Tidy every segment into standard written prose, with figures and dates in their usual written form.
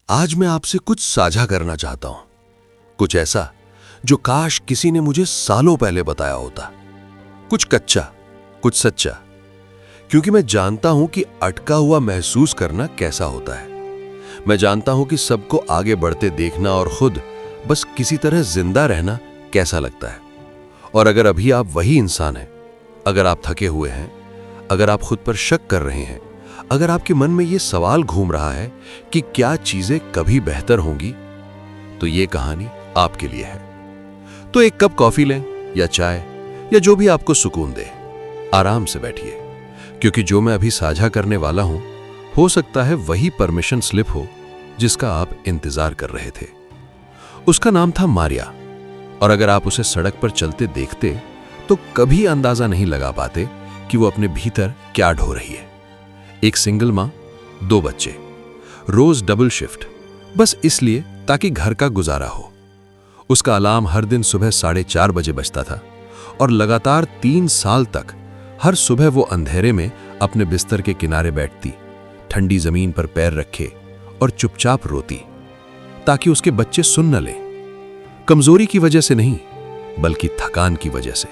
आज मैं आपसे कुछ साझा करना चाहता हूं, कुछ ऐसा जो काश किसी ने मुझे सालों पहले बताया होता। कुछ कच्चा, कुछ सच्चा, क्योंकि मैं जानता हूं कि अटका हुआ महसूस करना कैसा होता है। मैं जानता हूं कि सबको आगे बढ़ते देखना और खुद बस किसी तरह जिंदा रहना कैसा लगता है। और अगर अभी आप वही इंसान हैं, अगर आप थके हुए हैं, अगर आप खुद पर शक कर रहे हैं, अगर आपके मन में यह सवाल घूम रहा है कि क्या चीजें कभी बेहतर होंगी, तो यह कहानी आपके लिए है। तो एक कप कॉफी लें या चाय या जो भी आपको सुकून दे, आराम से बैठिए, क्योंकि जो मैं अभी साझा करने वाला हूं हो सकता है वही परमिशन स्लिप हो जिसका आप इंतजार कर रहे थे। उसका नाम था मारिया, और अगर आप उसे सड़क पर चलते देखते तो कभी अंदाजा नहीं लगा पाते कि वो अपने भीतर क्या ढो रही है। एक सिंगल मां, 2 बच्चे, रोज डबल शिफ्ट, बस इसलिए ताकि घर का गुजारा हो। उसका अलार्म हर दिन सुबह 4:30 बजे बजता था और लगातार 3 साल तक हर सुबह वो अंधेरे में अपने बिस्तर के किनारे बैठती, ठंडी जमीन पर पैर रखे और चुपचाप रोती, ताकि उसके बच्चे सुन न लें। कमजोरी की वजह से नहीं, बल्कि थकान की वजह से।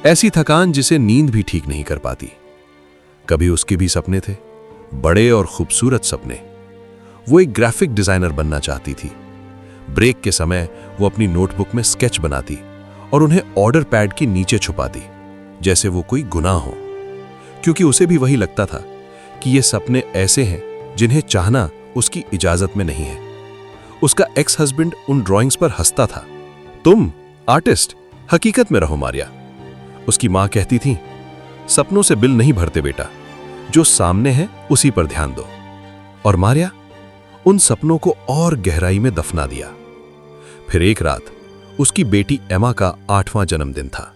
ऐसी थकान जिसे नींद भी ठीक नहीं कर पाती। कभी उसके भी सपने थे, बड़े और खूबसूरत सपने। वो एक ग्राफिक डिजाइनर बनना चाहती थी। ब्रेक के समय वो अपनी नोटबुक में स्केच बनाती और उन्हें ऑर्डर पैड के नीचे छुपाती, जैसे वो कोई गुनाह हो, क्योंकि उसे भी वही लगता था कि ये सपने ऐसे हैं जिन्हें चाहना उसकी इजाजत में नहीं है। उसका एक्स हस्बैंड उन ड्राइंग्स पर हंसता था। तुम आर्टिस्ट, हकीकत में रहो मारिया। उसकी मां कहती थी, सपनों से बिल नहीं भरते बेटा, जो सामने है उसी पर ध्यान दो। और मारिया उन सपनों को और गहराई में दफना दिया। फिर एक रात उसकी बेटी एमा का 8वां जन्मदिन था।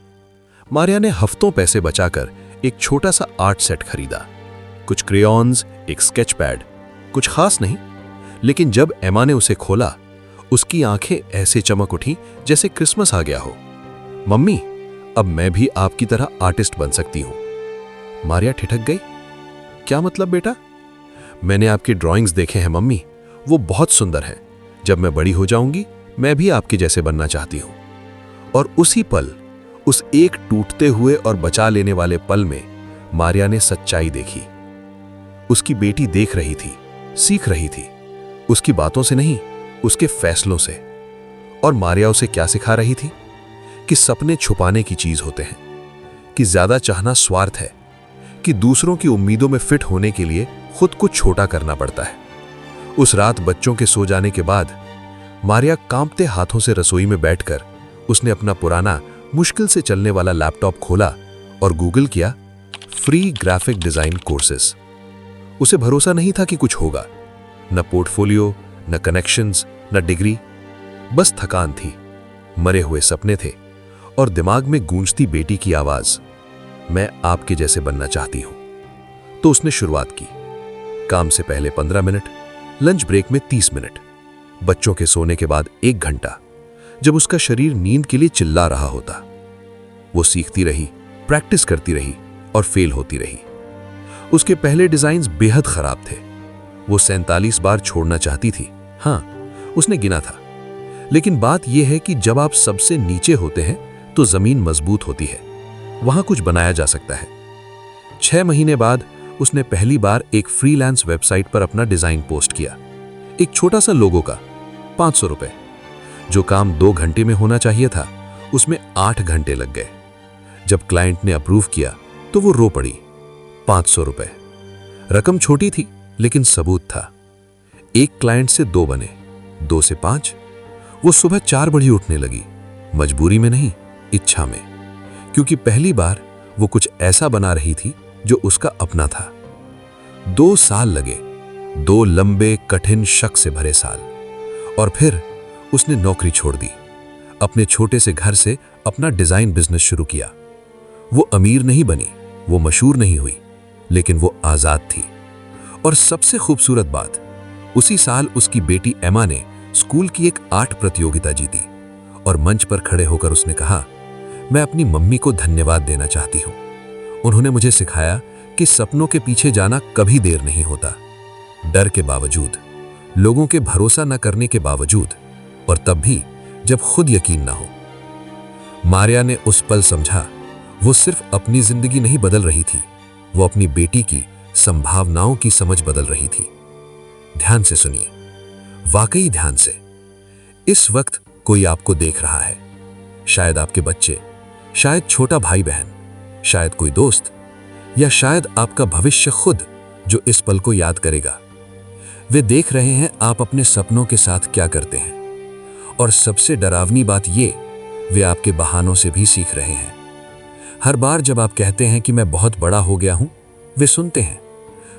मारिया ने हफ्तों पैसे बचाकर एक छोटा सा आर्ट सेट खरीदा। कुछ क्रेयॉन्स, एक स्केच पैड, कुछ खास नहीं, लेकिन जब एमा ने उसे खोला, उसकी आंखें ऐसे चमक उठी जैसे क्रिसमस आ गया हो। मम्मी, अब मैं भी आपकी तरह आर्टिस्ट बन सकती हूं। मारिया ठिठक गई। क्या मतलब बेटा? मैंने आपके ड्राइंग्स देखे हैं मम्मी, वो बहुत सुंदर है। जब मैं बड़ी हो जाऊंगी मैं भी आपके जैसे बनना चाहती हूं। और उसी पल, उस एक टूटते हुए और बचा लेने वाले पल में मारिया ने सच्चाई देखी। उसकी बेटी देख रही थी, सीख रही थी, उसकी बातों से नहीं, उसके फैसलों से। और मारिया उसे क्या सिखा रही थी? कि सपने छुपाने की चीज होते हैं, कि ज्यादा चाहना स्वार्थ है, कि दूसरों की उम्मीदों में फिट होने के लिए खुद को छोटा करना पड़ता है। उस रात बच्चों के सो जाने के बाद मारिया कांपते हाथों से रसोई में बैठकर उसने अपना पुराना, मुश्किल से चलने वाला लैपटॉप खोला और गूगल किया फ्री ग्राफिक डिजाइन कोर्सेस। उसे भरोसा नहीं था कि कुछ होगा, न पोर्टफोलियो, न कनेक्शंस, न डिग्री, बस थकान थी, मरे हुए सपने थे और दिमाग में गूंजती बेटी की आवाज, मैं आपके जैसे बनना चाहती हूं। तो उसने शुरुआत की। काम से पहले 15 मिनट, लंच ब्रेक में 30 मिनट, बच्चों के सोने के बाद 1 घंटा, जब उसका शरीर नींद के लिए चिल्ला रहा होता। वो सीखती रही, प्रैक्टिस करती रही और फेल होती रही। उसके पहले डिजाइन्स बेहद खराब थे। वो 47 बार छोड़ना चाहती थी। हां, उसने गिना था। लेकिन बात यह है कि जब आप सबसे नीचे होते हैं तो जमीन मजबूत होती है, वहां कुछ बनाया जा सकता है। 6 महीने बाद उसने पहली बार एक फ्रीलांस वेबसाइट पर अपना डिजाइन पोस्ट किया। एक छोटा सा लोगो का 500 रुपए। जो काम 2 घंटे में होना चाहिए था, उसमें 8 घंटे लग गए। जब क्लाइंट ने अप्रूव किया तो वो रो पड़ी। 500 रुपए। रकम छोटी थी, लेकिन सबूत था। एक क्लाइंट से 2 बने, 2 से 5। वो सुबह 4 बजे उठने लगी, मजबूरी में नहीं, इच्छा में, क्योंकि पहली बार वो कुछ ऐसा बना रही थी जो उसका अपना था। 2 साल लगे, 2 लंबे, कठिन, शक से भरे साल। और फिर उसने नौकरी छोड़ दी, अपने छोटे से घर से अपना डिजाइन बिजनेस शुरू किया। वो अमीर नहीं बनी, वो मशहूर नहीं हुई, लेकिन वो आजाद थी। और सबसे खूबसूरत बात, उसी साल उसकी बेटी एमा ने स्कूल की एक आर्ट प्रतियोगिता जीती और मंच पर खड़े होकर उसने कहा, मैं अपनी मम्मी को धन्यवाद देना चाहती हूं। उन्होंने मुझे सिखाया कि सपनों के पीछे जाना कभी देर नहीं होता। डर के बावजूद, लोगों के भरोसा न करने के बावजूद, और तब भी जब खुद यकीन न हो। मारिया ने उस पल समझा, वो सिर्फ अपनी जिंदगी नहीं बदल रही थी, वो अपनी बेटी की संभावनाओं की समझ बदल रही थी। ध्यान से सुनिए, वाकई ध्यान से। इस वक्त कोई आपको देख रहा है, शायद आपके बच्चे, शायद छोटा भाई बहन, शायद कोई दोस्त, या शायद आपका भविष्य खुद, जो इस पल को याद करेगा। वे देख रहे हैं आप अपने सपनों के साथ क्या करते हैं, और सबसे डरावनी बात ये, वे आपके बहानों से भी सीख रहे हैं। हर बार जब आप कहते हैं कि मैं बहुत बड़ा हो गया हूं, वे सुनते हैं।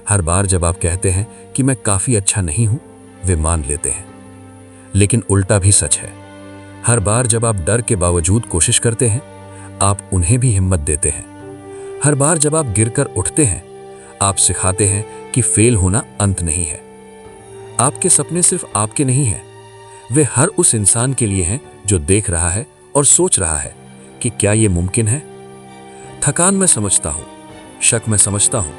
हर बार जब आप कहते हैं कि मैं काफी अच्छा नहीं हूं, वे मान लेते हैं। लेकिन उल्टा भी सच है। हर बार जब आप डर के बावजूद कोशिश करते हैं, आप उन्हें भी हिम्मत देते हैं। हर बार जब आप गिरकर उठते हैं, आप सिखाते हैं कि फेल होना अंत नहीं है। आपके सपने सिर्फ आपके नहीं हैं, वे हर उस इंसान के लिए हैं जो देख रहा है और सोच रहा है कि क्या यह मुमकिन है। थकान मैं समझता हूं, शक मैं समझता हूं,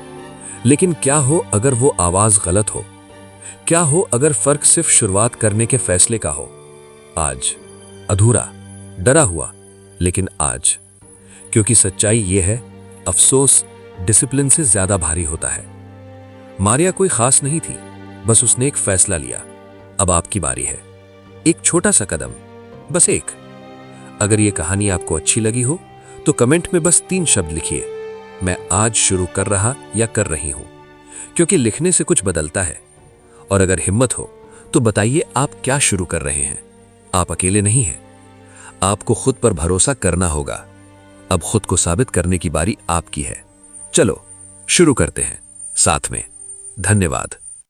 लेकिन क्या हो अगर वो आवाज गलत हो? क्या हो अगर फर्क सिर्फ शुरुआत करने के फैसले का हो? आज अधूरा, डरा हुआ, लेकिन आज, क्योंकि सच्चाई यह है, अफसोस डिसिप्लिन से ज्यादा भारी होता है। मारिया कोई खास नहीं थी, बस उसने एक फैसला लिया। अब आपकी बारी है। एक छोटा सा कदम, बस एक। अगर यह कहानी आपको अच्छी लगी हो तो कमेंट में बस 3 शब्द लिखिए, मैं आज शुरू कर रहा या कर रही हूं, क्योंकि लिखने से कुछ बदलता है। और अगर हिम्मत हो तो बताइए आप क्या शुरू कर रहे हैं। आप अकेले नहीं हैं, आपको खुद पर भरोसा करना होगा। अब खुद को साबित करने की बारी आपकी है। चलो शुरू करते हैं साथ में। धन्यवाद।